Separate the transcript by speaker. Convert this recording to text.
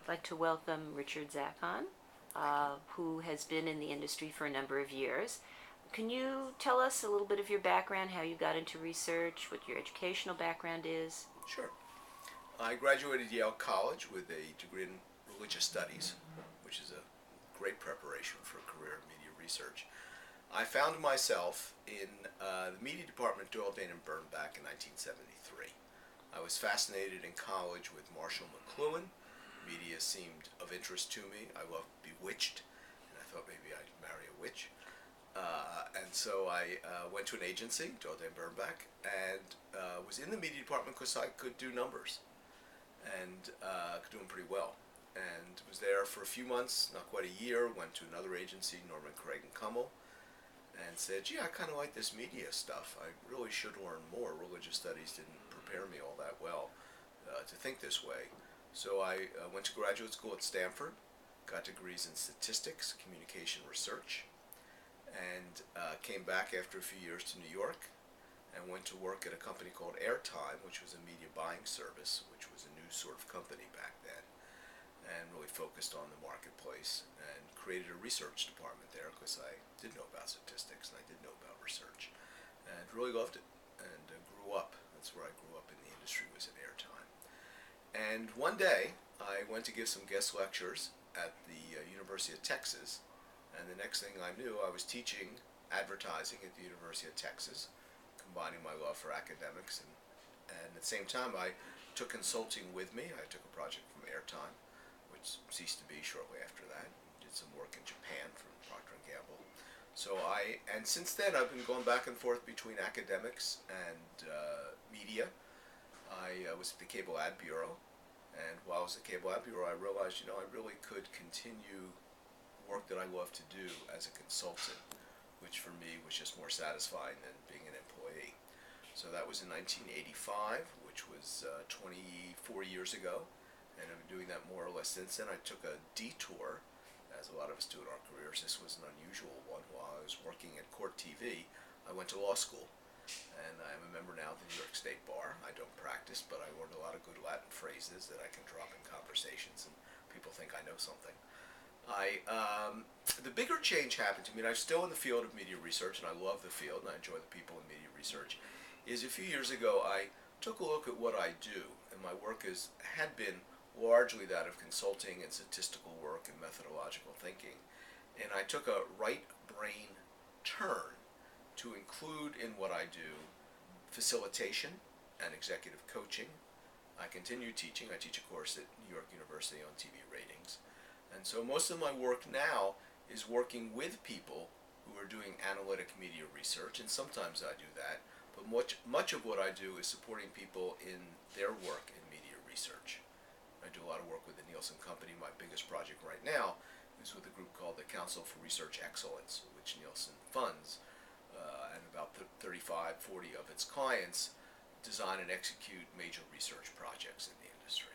Speaker 1: I'd like to welcome Richard Zackon, who has been in the industry for a number of years. Can you tell us a little bit of your background, how you got into research, what your educational background is?
Speaker 2: Sure. I graduated Yale College with a degree in religious studies, which is a great preparation for a career in media research. I found myself in the media department at Doyle, Dane and Byrne back in 1973. I was fascinated in college with Marshall McLuhan. Media seemed of interest to me. I loved Bewitched, and I thought maybe I'd marry a witch. And so I went to an agency, Doyle, Dane, Bernbach, and was in the media department because I could do numbers and could do them pretty well. And was there for a few months, not quite a year. Went to another agency, Norman Craig and Cummel, and said, "Gee, I kind of like this media stuff. I really should learn more. Religious studies didn't prepare me all that well to think this way." So I went to graduate school at Stanford, got degrees in statistics, communication research, and came back after a few years to New York and went to work at a company called Airtime, which was a media buying service, which was a new sort of company back then, and really focused on the marketplace and created a research department there because I did know about statistics and I did know about research and really loved it and grew up. That's where I grew up in the industry, was at Airtime. And one day I went to give some guest lectures at the University of Texas, and the next thing I knew, I was teaching advertising at the University of Texas, combining my love for academics, and at the same time I took consulting with me. I took a project from Airtime, which ceased to be shortly after that. Did some work in Japan for Procter & Gamble. And since then I've been going back and forth between academics and media. I was at the Cable Ad Bureau, and while I was at the Cable Ad Bureau I realized, I really could continue work that I love to do as a consultant, which for me was just more satisfying than being an employee. So that was in 1985, which was 24 years ago, and I've been doing that more or less since then. I took a detour, as a lot of us do in our careers. This was an unusual one. While I was working at Court TV, I went to law school, and I'm a member now of the New York State Bar. I don't practice, but I learned a lot of good Latin phrases that I can drop in conversations, and people think I know something. The bigger change happened to me, and I'm still in the field of media research, and I love the field, and I enjoy the people in media research, is a few years ago I took a look at what I do, and my work had been largely that of consulting and statistical work and methodological thinking, and I took a right brain turn to include in what I do facilitation and executive coaching. I continue teaching. I teach a course at New York University on TV ratings. And so most of my work now is working with people who are doing analytic media research, and sometimes I do that, but much of what I do is supporting people in their work in media research. I do a lot of work with the Nielsen Company. My biggest project right now is with a group called the Council for Research Excellence, which Nielsen funds, and about 35, 40 of its clients design and execute major research projects in the industry.